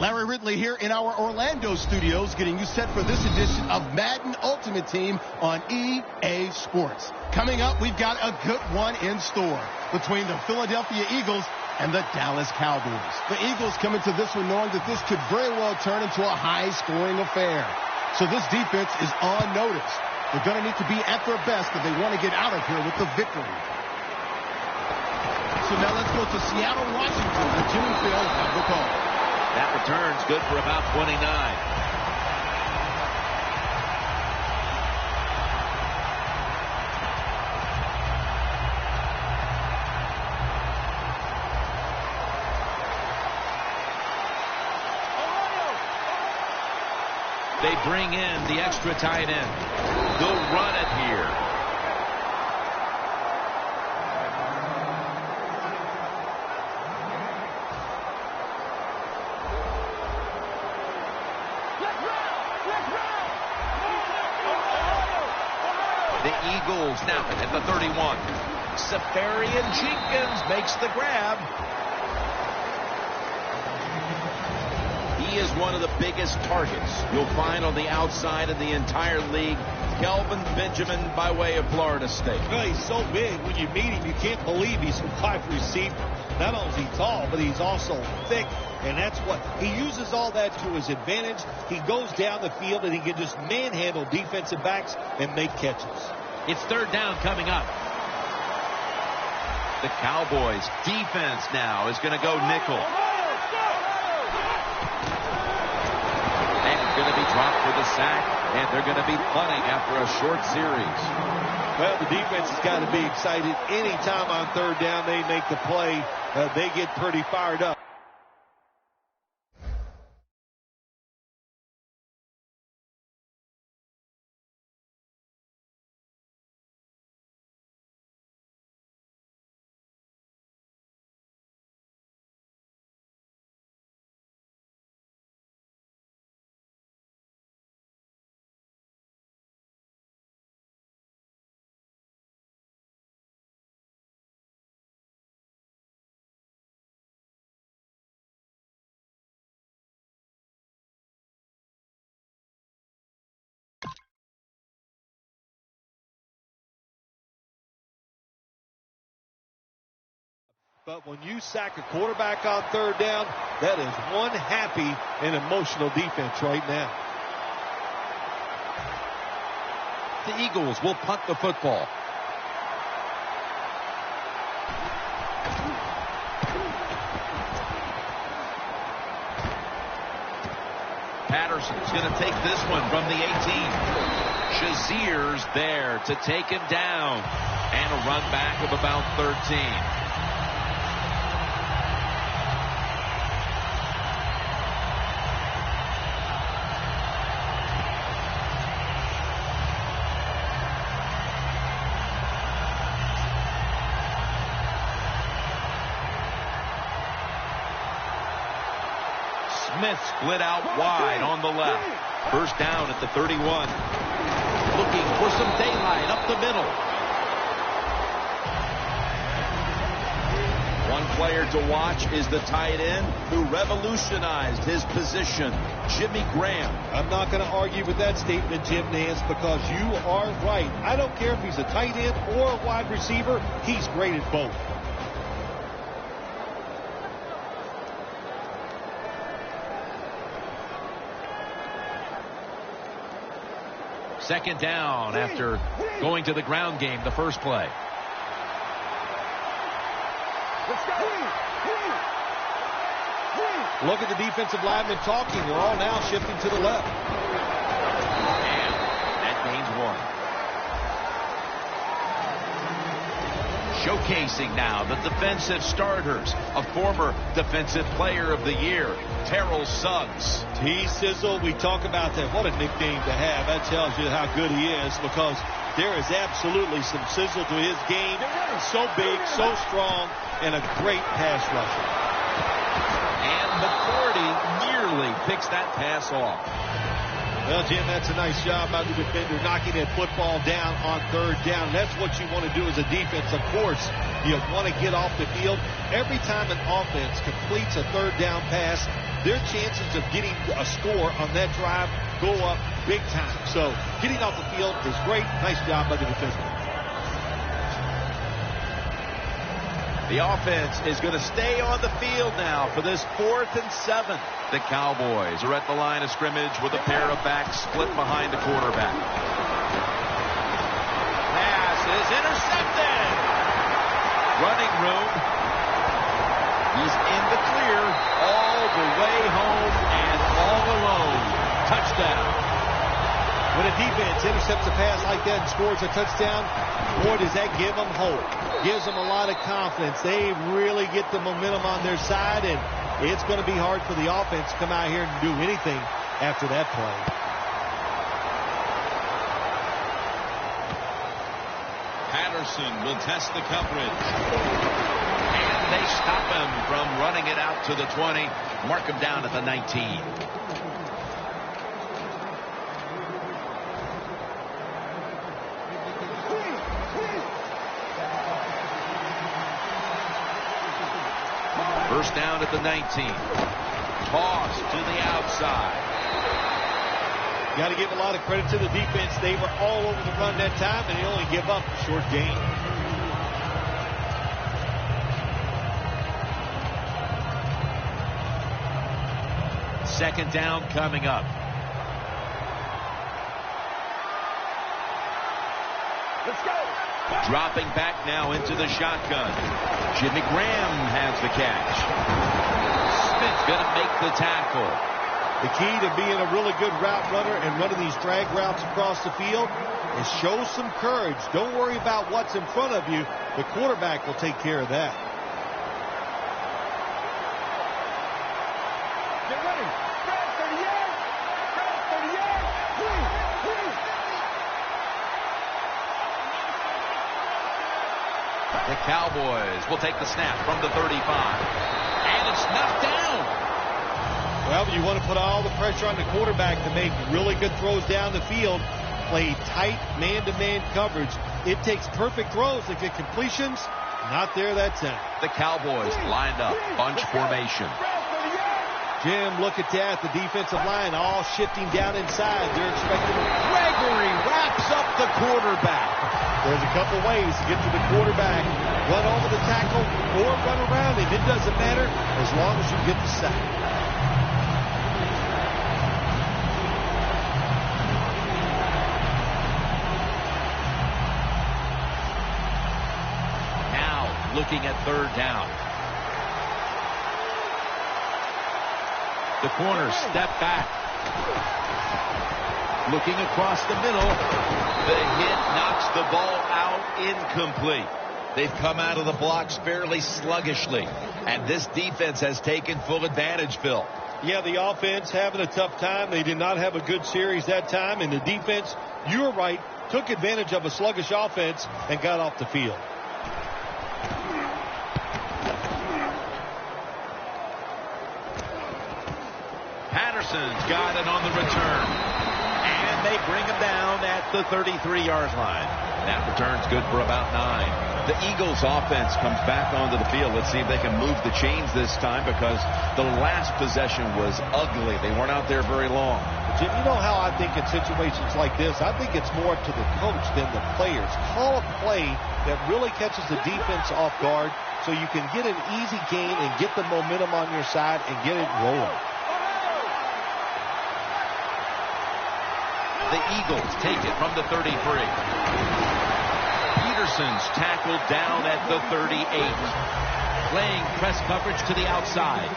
Larry Ridley here in our Orlando studios, getting you set for this edition of Madden Ultimate Team on EA Sports. Coming up, we've got a good one in store between the Philadelphia Eagles and the Dallas Cowboys. The Eagles come into this one knowing that this could very well turn into a high-scoring affair. So this defense is on notice. They're going to need to be at their best if they want to get out of here with the victory. So now let's go to Seattle, Washington, where Jimmy Phil have the call. That return's good for about 29. They bring in the extra tight end. They'll run it here. The Eagles snap it at the 31. Safarian Jenkins makes the grab. He is one of the biggest targets you'll find on the outside of the entire league. Kelvin Benjamin by way of Florida State. Well, he's so big. When you meet him, you can't believe he's a wide receiver. Not only is he tall, but he's also thick. And that's what he uses all that to his advantage. He goes down the field and he can just manhandle defensive backs and make catches. It's third down coming up. The Cowboys defense now is going to go nickel. And going to be dropped for the sack. And they're going to be punting after a short series. Well, the defense has got to be excited. Anytime on third down they make the play, they get pretty fired up. But when you sack a quarterback on third down, that is one happy and emotional defense right now. The Eagles will punt the football. Patterson's going to take this one from the 18. Shazier's there to take him down. And a run back of about 13. Smith split out wide on the left. First down at the 31. Looking for some daylight up the middle. One player to watch is the tight end who revolutionized his position, Jimmy Graham. I'm not going to argue with that statement, Jim Nance, because you are right. I don't care if he's a tight end or a wide receiver. He's great at both. Second down after going to the ground game the first play. Look at the defensive linemen talking. They're all now shifting to the left. And that gains one. Showcasing now the defensive starters. A former defensive player of the year, Terrell Suggs. T-Sizzle, we talk about that. What a nickname to have. That tells you how good he is, because there is absolutely some sizzle to his game. So big, so strong, and a great pass rusher. And McCourty nearly picks that pass off. Well, Jim, that's a nice job by the defender, knocking that football down on third down. That's what you want to do as a defense. Of course, you want to get off the field. Every time an offense completes a third down pass, their chances of getting a score on that drive go up big time. So getting off the field is great. Nice job by the defenseman. The offense is going to stay on the field now for this 4th and 7. The Cowboys are at the line of scrimmage with a pair of backs split behind the quarterback. Pass is intercepted. Running room. He's in the clear all the way home and all alone. Touchdown. When a defense intercepts a pass like that and scores a touchdown, boy, does that give them hope. Gives them a lot of confidence. They really get the momentum on their side, and it's going to be hard for the offense to come out here and do anything after that play. Patterson will test the coverage. And they stop him from running it out to the 20. Mark him down at the 19. First down at the 19. Toss to the outside. Got to give a lot of credit to the defense. They were all over the run that time, and they only give up a short gain. Second down coming up. Let's go. Dropping back now into the shotgun. Jimmy Graham has the catch. Smith going to make the tackle. The key to being a really good route runner and running these drag routes across the field is show some courage. Don't worry about what's in front of you. The quarterback will take care of that. Get ready. Grab 30 yards. Grab 30 yards. The Cowboys will take the snap from the 35. And it's knocked down. Well, you want to put all the pressure on the quarterback to make really good throws down the field, play tight man-to-man coverage. It takes perfect throws to get completions. Not there that time. The Cowboys lined up, bunch formation. Jim, look at that. The defensive line all shifting down inside. They're expecting Gregory wraps up the quarterback. There's a couple ways to get to the quarterback. Run over the tackle or run around him. It doesn't matter as long as you get the sack. Now looking at third down. The corners step back. Looking across the middle. The hit knocks the ball out incomplete. They've come out of the blocks fairly sluggishly. And this defense has taken full advantage, Phil. Yeah, the offense having a tough time. They did not have a good series that time. And the defense, you were right, took advantage of a sluggish offense and got off the field. Patterson's got it on the return. And they bring him down at the 33-yard line. That return's good for about 9. The Eagles offense comes back onto the field. Let's see if they can move the chains this time because the last possession was ugly. They weren't out there very long. Jim, you know how I think in situations like this, I think it's more up to the coach than the players. Call a play that really catches the defense off guard so you can get an easy gain and get the momentum on your side and get it rolling. The Eagles take it from the 33. Peterson's tackled down at the 38. Playing press coverage to the outside.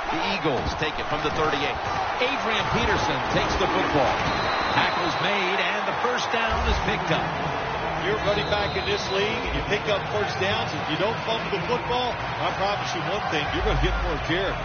The Eagles take it from the 38. Adrian Peterson takes the football. Tackle's made, and the first down is picked up. You're running back in this league, and you pick up first downs. If you don't fumble the football, I promise you one thing, you're going to get more carries.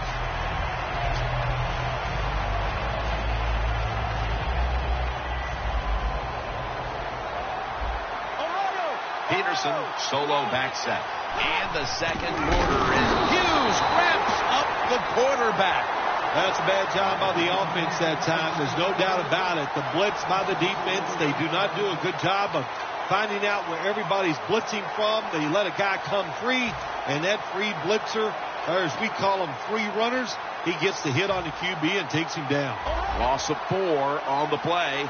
Peterson, solo back set. And the second quarter is Hughes wraps up the quarterback. That's a bad job by the offense that time. There's no doubt about it. The blitz by the defense, they do not do a good job of finding out where everybody's blitzing from. They let a guy come free, and that free blitzer, or as we call them, free runners, he gets the hit on the QB and takes him down. Loss of 4 on the play.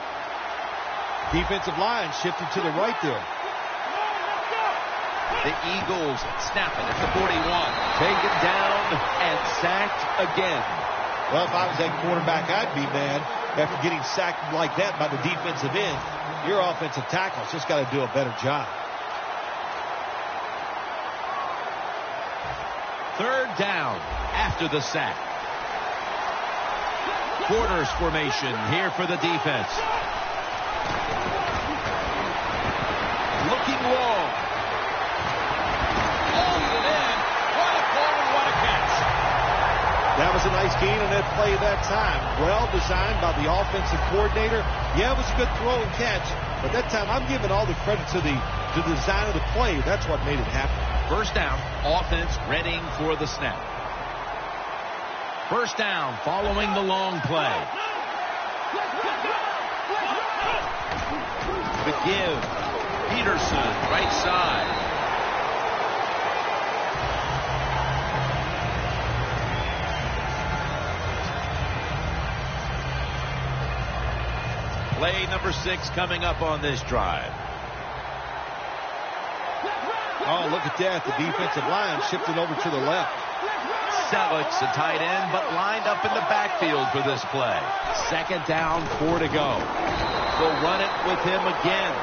Defensive line shifted to the right there. The Eagles snap it at the 41. Taken down and sacked again. Well, if I was that quarterback, I'd be mad after getting sacked like that by the defensive end. Your offensive tackle's just got to do a better job. 3rd down after the sack. Quarters formation here for the defense. Looking long. Holds it in. What a pull and what a catch. That was a nice gain on that play that time. Well designed by the offensive coordinator. Yeah, it was a good throw and catch. But that time, I'm giving all the credit to the design of the play. That's what made it happen. 1st down, offense readying for the snap. 1st down following the long play. The give. Peterson, right side. Play number 6 coming up on this drive. Oh, look at that. The defensive line shifted over to the left. Selig's a tight end, but lined up in the backfield for this play. 2nd down, 4 to go. We'll run it with him again.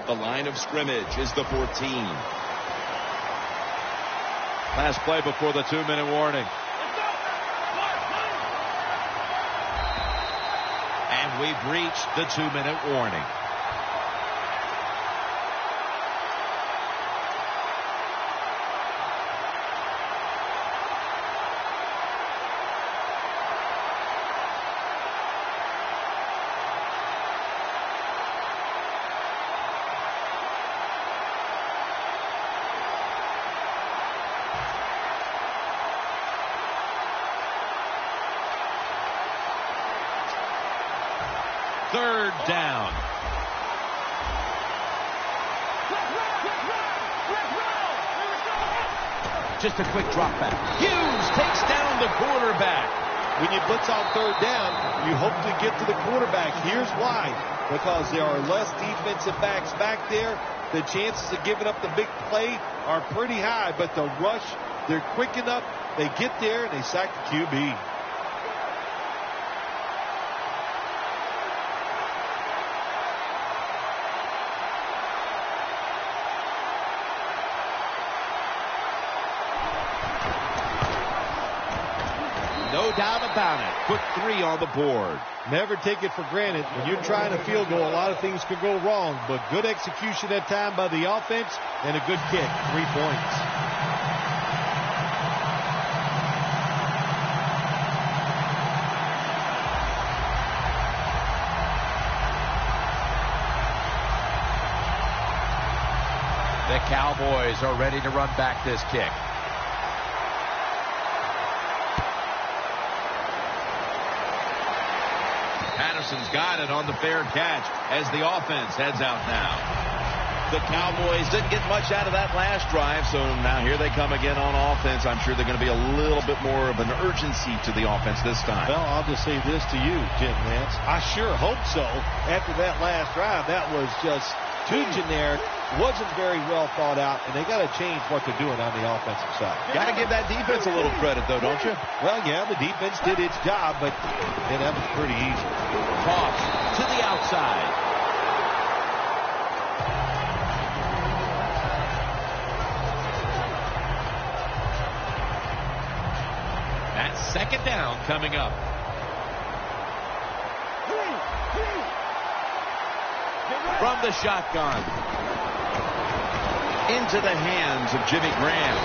The line of scrimmage is the 14. Last play before the 2-minute warning. And we've reached the 2-minute warning. Third down. Just a quick drop back. Hughes takes down the quarterback. When you blitz on 3rd down, you hope to get to the quarterback. Here's why. Because there are less defensive backs back there. The chances of giving up the big play are pretty high. But the rush, they're quick enough. They get there and they sack the QB. No doubt about it. Put 3 on the board. Never take it for granted. When you're trying a field goal, a lot of things could go wrong. But good execution that time by the offense and a good kick. 3 points. The Cowboys are ready to run back this kick. Patterson's got it on the fair catch as the offense heads out now. The Cowboys didn't get much out of that last drive, so now here they come again on offense. I'm sure they're going to be a little bit more of an urgency to the offense this time. Well, I'll just say this to you, Jim Nance. I sure hope so. After that last drive, that was just too generic, wasn't very well thought out, and they got to change what they're doing on the offensive side. Got to give that defense a little credit, though, don't you? Well, yeah, the defense did its job, but yeah, that was pretty easy. Toss to the outside. That's 2nd down coming up. From the shotgun. Into the hands of Jimmy Graham.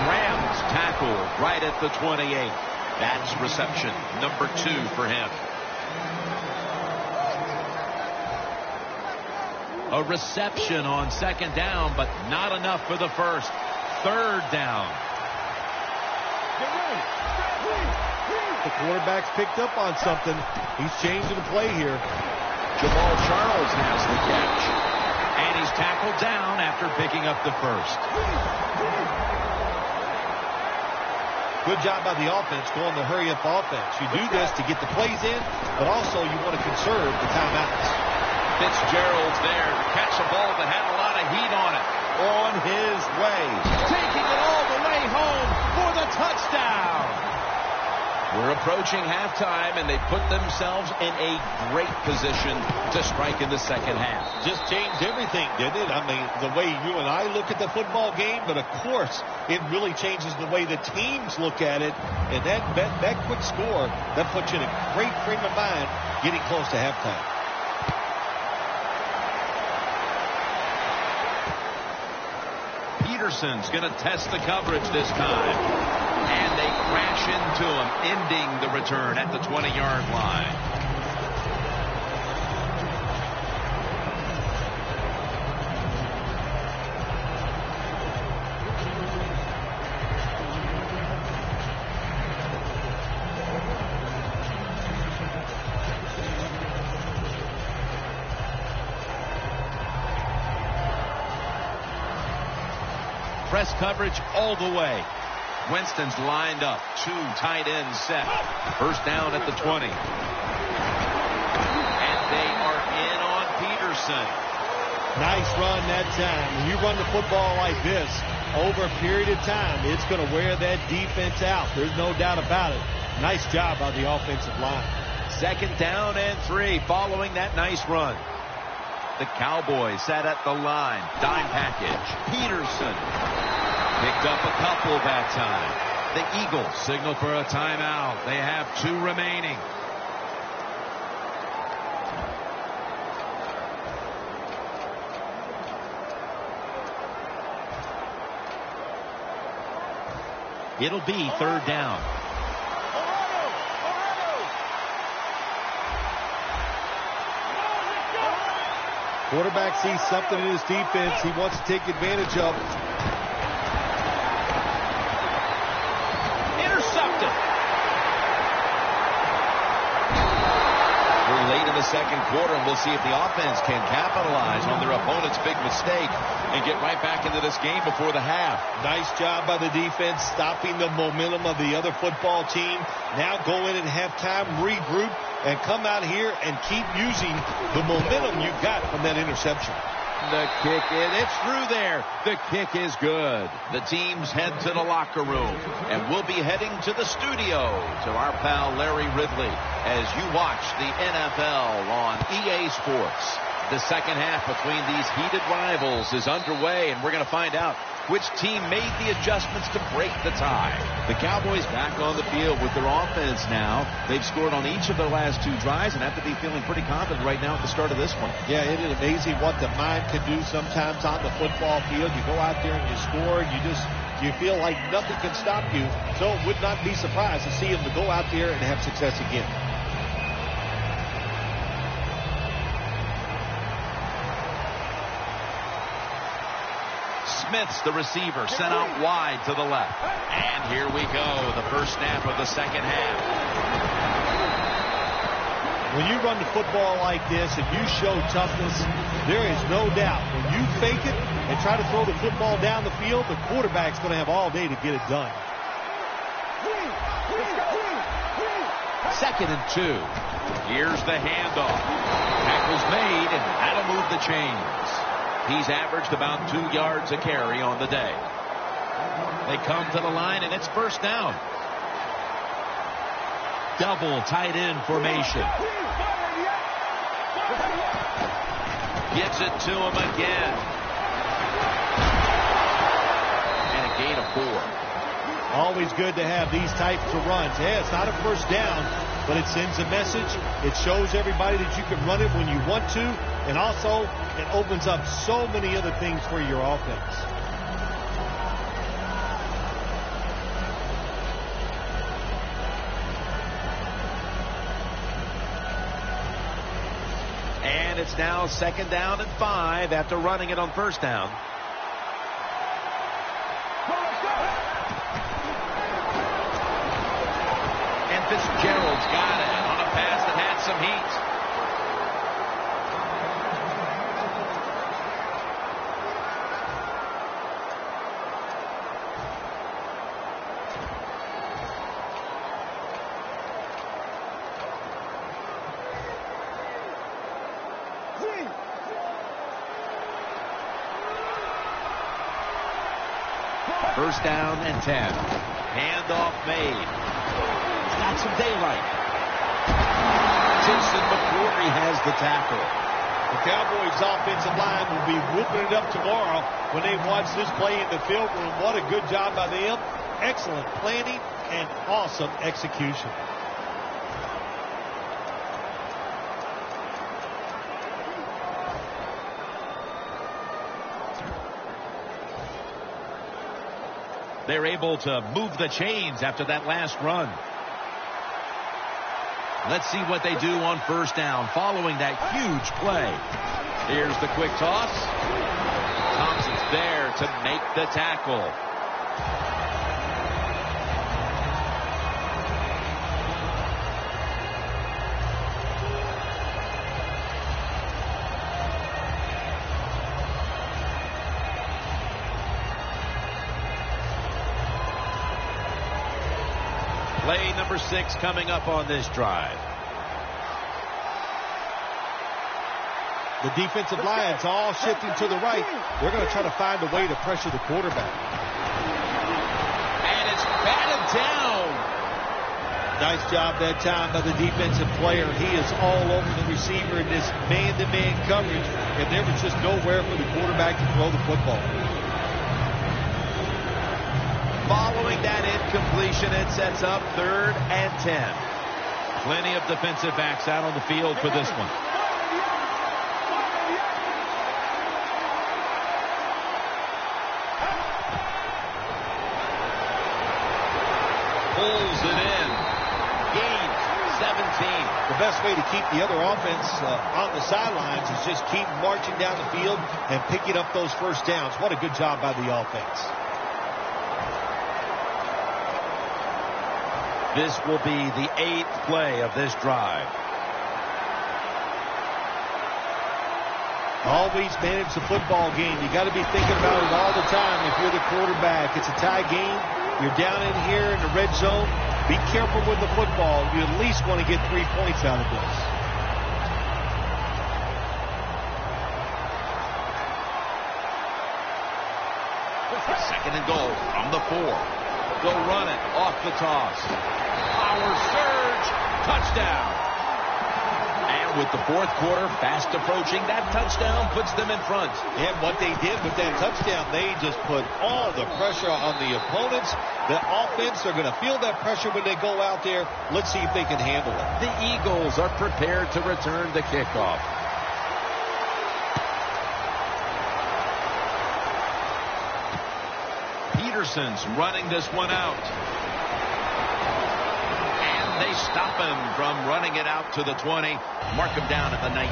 Graham's tackle right at the 28. That's reception number 2 for him. A reception on second down, but not enough for the first. Third down. The quarterback's picked up on something. He's changing the play here. Jamal Charles has the catch. And he's tackled down after picking up the first. Good job by the offense going the hurry-up offense. You do this to get the plays in, but also you want to conserve the timeouts. Fitzgerald's there to catch a ball that had a lot of heat on it. On his way. Taking it all the way home for the touchdown. We're approaching halftime, and they put themselves in a great position to strike in the second half. Just changed everything, didn't it? I mean, the way you and I look at the football game, but of course, it really changes the way the teams look at it. And that quick score, that puts you in a great frame of mind getting close to halftime. Peterson's going to test the coverage this time. And they crash into him, ending the return at the 20-yard line. Press coverage all the way. Winston's lined up. Two tight ends set. First down at the 20. And they are in on Peterson. Nice run that time. When you run the football like this, over a period of time, it's going to wear that defense out. There's no doubt about it. Nice job by the offensive line. Second down and 3 following that nice run. The Cowboys sat at the line. Dime package. Peterson picked up a couple that time. The Eagles signal for a timeout. They have 2 remaining. It'll be third down. Quarterback sees something in his defense he wants to take advantage of. Intercepted. We're late in the second quarter, and we'll see if the offense can capitalize on their opponent's big mistake and get right back into this game before the half. Nice job by the defense, stopping the momentum of the other football team. Now go in at halftime, regroup, and come out here and keep using the momentum you got from that interception. The kick, it's through there. The kick is good. The teams head to the locker room, and we'll be heading to the studio to our pal Larry Ridley as you watch the NFL on EA Sports. The second half between these heated rivals is underway, and we're going to find out which team made the adjustments to break the tie. The Cowboys back on the field with their offense now. They've scored on each of their last 2 drives and have to be feeling pretty confident right now at the start of this one. Yeah, it is amazing what the mind can do sometimes on the football field. You go out there and you score, and you feel like nothing can stop you. So it would not be surprised to see them to go out there and have success again. Smith's the receiver, sent out wide to the left. And here we go, the first snap of the second half. When you run the football like this and you show toughness, there is no doubt. When you fake it and try to throw the football down the field, the quarterback's going to have all day to get it done. Second and 2. Here's the handoff. Tackle's made, and that'll move the chains. He's averaged about 2 yards a carry on the day. They come to the line, and it's first down. Double tight end formation. Gets it to him again. And a gain of 4. Always good to have these types of runs. Yeah, it's not a first down, but it sends a message. It shows everybody that you can run it when you want to, and also it opens up so many other things for your offense. And and it's now 2nd down and 5 after running it on 1st down. And Fitzgerald's got it on a pass that had some heat. First down and 10. Handoff made. Got some daylight. Jason McCourty has the tackle. The Cowboys' offensive line will be whooping it up tomorrow when they watch this play in the film room. What a good job by them. Excellent planning and awesome execution. They're able to move the chains after that last run. Let's see what they do on 1st down following that huge play. Here's the quick toss. Thompson's there to make the tackle. Play number 6 coming up on this drive. The defensive line's all shifting to the right. They're going to try to find a way to pressure the quarterback. And it's batted down. Nice job that time by the defensive player. He is all over the receiver in this man-to-man coverage, and there was just nowhere for the quarterback to throw the football. Following that incompletion, it sets up 3rd and 10. Plenty of defensive backs out on the field for this one. Pulls it in. Gains 17. The best way to keep the other offense on the sidelines is just keep marching down the field and picking up those 1st downs. What a good job by the offense. This will be the 8th play of this drive. Always manage the football game. You got to be thinking about it all the time if you're the quarterback. It's a tie game. You're down in here in the red zone. Be careful with the football. You at least want to get 3 points out of this. Second and goal from the 4. They'll run it off the toss. Power surge. Touchdown. And with the 4th quarter fast approaching, that touchdown puts them in front. And what they did with that touchdown, they just put all the pressure on the opponents. The offense are going to feel that pressure when they go out there. Let's see if they can handle it. The Eagles are prepared to return the kickoff. Peterson's running this one out. And they stop him from running it out to the 20. Mark him down at the 19.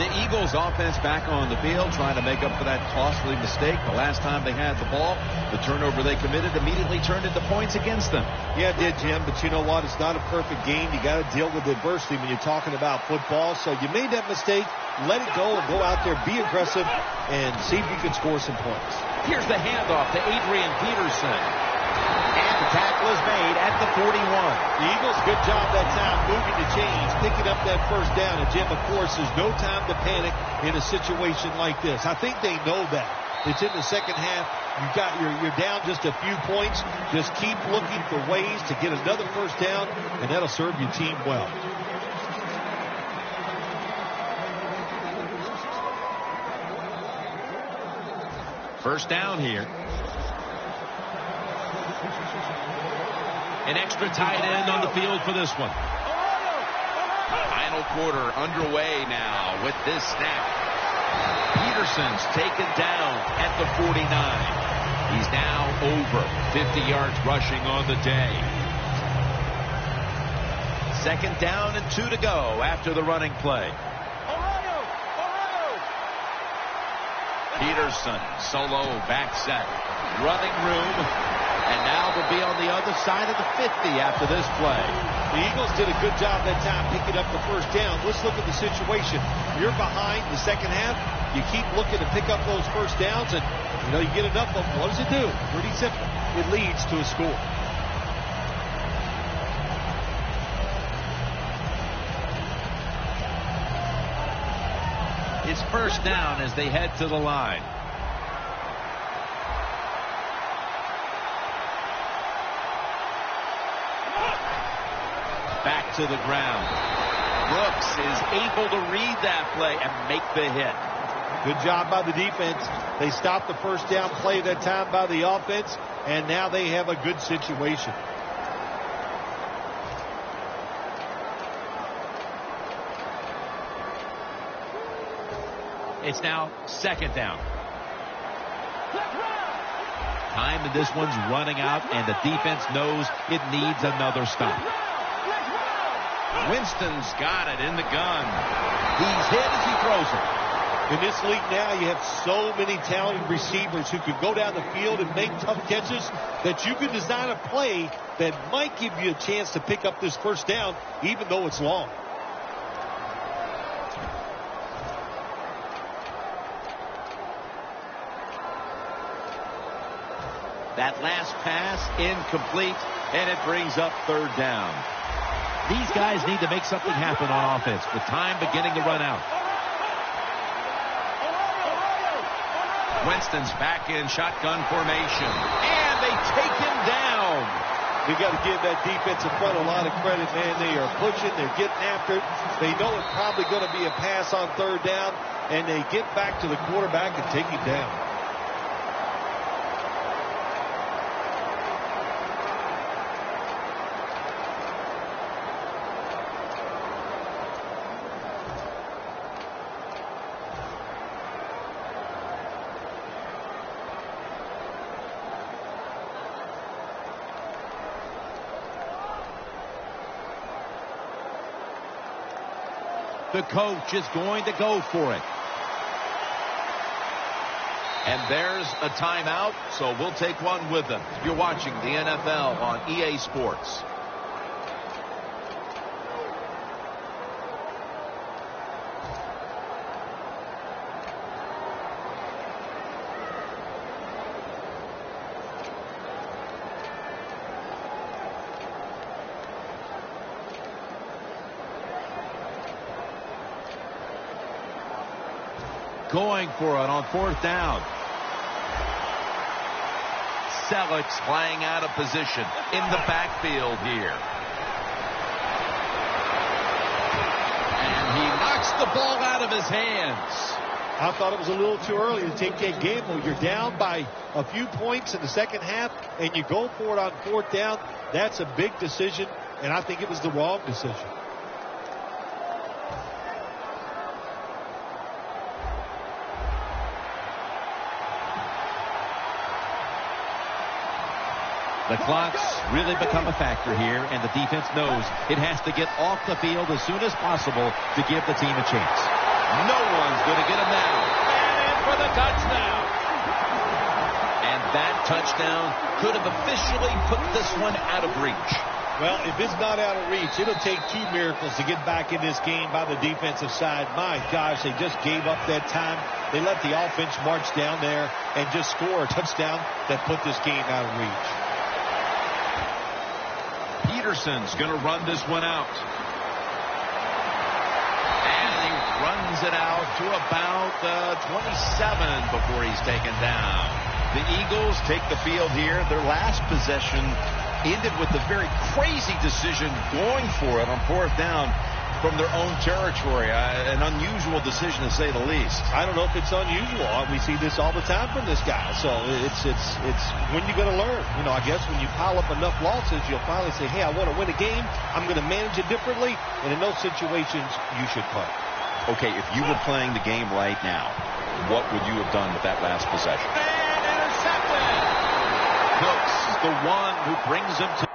The Eagles offense back on the field trying to make up for that costly mistake. The last time they had the ball, the turnover they committed immediately turned into points against them. Yeah, it did, Jim, but you know what? It's not a perfect game. You got to deal with adversity when you're talking about football. So you made that mistake. Let it go and go out there, be aggressive, and see if you can score some points. Here's the handoff to Adrian Peterson. And the tackle is made at the 41. The Eagles, good job that time moving the chains, picking up that 1st down. And, Jim, of course, there's no time to panic in a situation like this. I think they know that. It's in the second half. You're down just a few points. Just keep looking for ways to get another 1st down, and that'll serve your team well. First down here. An extra tight end on the field for this one. Final quarter underway now with this snap. Peterson's taken down at the 49. He's now over 50 yards rushing on the day. 2nd down and 2 to go after the running play. Peterson, solo, back set, running room, and now they'll be on the other side of the 50 after this play. The Eagles did a good job that time picking up the first down. Let's look at the situation. You're behind the second half. You keep looking to pick up those first downs, and you get enough of them. What does it do? Pretty simple. It leads to a score. It's first down as they head to the line. Back to the ground. Brooks is able to read that play and make the hit. Good job by the defense. They stopped the first down play that time by the offense, and now they have a good situation. It's now second down. Time in this one's running out, and the defense knows it needs another stop. Winston's got it in the gun. He's hit as he throws it. In this league now, you have so many talented receivers who can go down the field and make tough catches that you can design a play that might give you a chance to pick up this first down, even though it's long. That last pass incomplete, and it brings up third down. These guys need to make something happen on offense with time beginning to run out. Winston's back in shotgun formation, and they take him down. You got to give that defensive front a lot of credit, man. They are pushing, they're getting after it. They know it's probably going to be a pass on third down, and they get back to the quarterback and take him down. The coach is going to go for it. And there's a timeout, so we'll take one with them. You're watching the NFL on EA Sports. Going for it on fourth down. Selig's flying out of position in the backfield here. And he knocks the ball out of his hands. I thought it was a little too early to take that gamble. You're down by a few points in the second half, and you go for it on fourth down. That's a big decision, and I think it was the wrong decision. The clock's really become a factor here, and the defense knows it has to get off the field as soon as possible to give the team a chance. No one's going to get him now. And in for the touchdown. And that touchdown could have officially put this one out of reach. Well, if it's not out of reach, it'll take two miracles to get back in this game by the defensive side. My gosh, they just gave up that time. They let the offense march down there and just score a touchdown that put this game out of reach. Peterson's going to run this one out. And he runs it out to about 27 before he's taken down. The Eagles take the field here. Their last possession ended with a very crazy decision going for it on fourth down from their own territory. An unusual decision to say the least. I don't know if it's unusual. We see this all the time from this guy. So it's when you're going to learn. I guess when you pile up enough losses, you'll finally say, hey, I want to win a game. I'm going to manage it differently. And in those situations, you should punt. Okay, if you were playing the game right now, what would you have done with that last possession? And intercepted! Cooks, the one who brings him to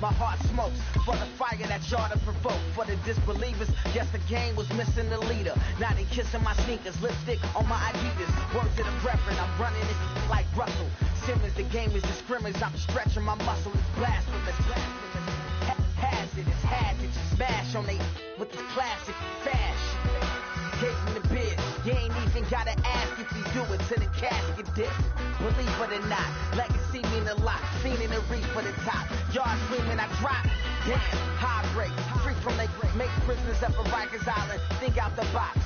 My heart smokes for the fire that y'all to provoke. For the disbelievers, guess the game was missing the leader. Now they kissing my sneakers, lipstick on my Adidas. Word to the reverend, I'm running it like Russell Simmons. The game is a scrimmage, I'm stretching my muscle. It's blasphemous. Hazardous, had to just smash on they with this classic fashion. Gave him the biz, you ain't even gotta ask if you do it to the casket dip. Believe it or not, legacy mean a lot. Seen in the reach for the top. Y'all screaming, I drop. Damn, high break, free from they make prisoners up of Rikers Island. Think out the box.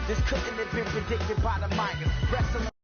This couldn't have been predicted by the miners. Wrestling.